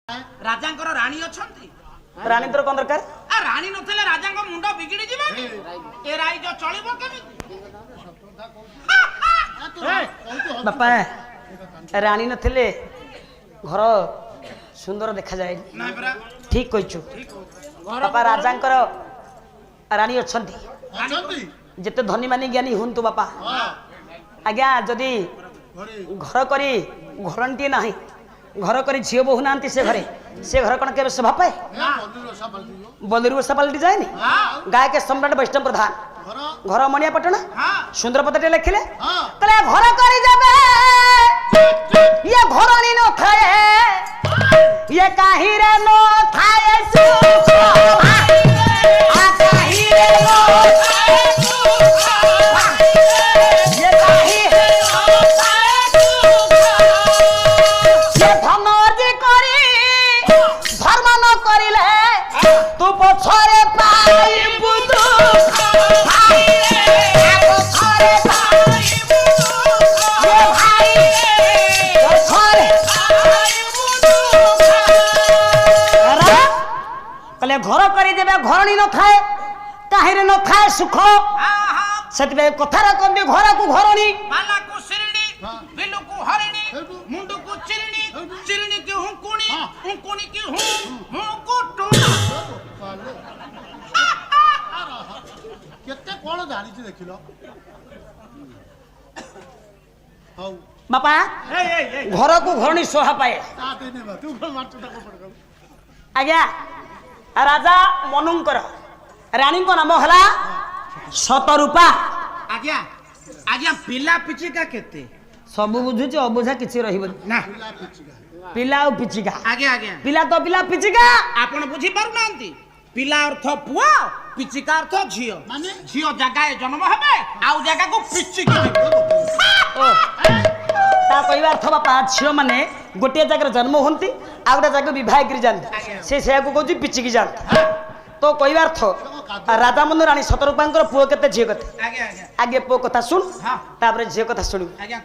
राजांकर राणी अछंती रानी तोर कौन दरकार आ राणी नथले राजांक मुंडा बिगिड़ी जिबानी ए राई जो चलिबो केमिति बापा रानी नथिले घर सुंदर देखा जाए ना बरा ठीक कहिछु बापा राजांकर रानी अछंती अछंती जेते धनी मानी ज्ञानी हुंतु बापा आज्ञा जदि घर करी घरंटी नाही घर करी झियो बहु नांती से घर कौन के शोभा पाए बंदूर वर्षा पलटि जाए गाय के सम्राट वैष्णव प्रधान घर मणिया पटन सुंदर पदटे लिखिले तले घर करी जाबे ये घरणी न थाए ये काहे रे न थाए सुख आ काहे रे न थाए सुख ये काहे रे न थाए सुख ये धनर्जी करी धर्म न करिले तू पछरे पाई बुदु भाई रे पछरे पाई बुदु ये भाई रे पछरे पाई बुदु अरे कले घर करी देबे घरणी न थाए काहे न थाए सुख सेतबे कथारा कंदी घर को घरणी बाला को सिरणी बिलु को हरिणी मुंडू को चिरणी चिरणी की हुंकुणी हुंकुणी की हूं को टोना केते कोन जानिछि देखिलो हौ बापा घर को घरणी शोभा पाए ताते ने तू कोन मारचटा को पड़गल आज्ञा राजा मनुंकर रानी को नाम हला शतरूपा आज्ञा आज्ञा पिला पिचिका केते सब बुझुची अबुझा किछि रहिबो ना पिला और पिचिका आज्ञा आज्ञा पिला तो पिला पिचिका आपण बुझी पारु नांती पिला अर्थ पुआ पिचिका अर्थ झियो माने झियो जगाए जन्म हेबे आउ जगह को पिचिकी ता कहवा अर्थ बापा झियो माने गोटे जगह जन्म होंती आ गोटे जगह विवाह करी जानती से को कहूची पिचिकी जानती तो कहवा अर्थ राजा मनु रानी शतरूपांकर पुओ केते झियो केते आज्ञा आज्ञा आगे पुओ कथा सुन हां तापर झियो कथा सुनु आज्ञा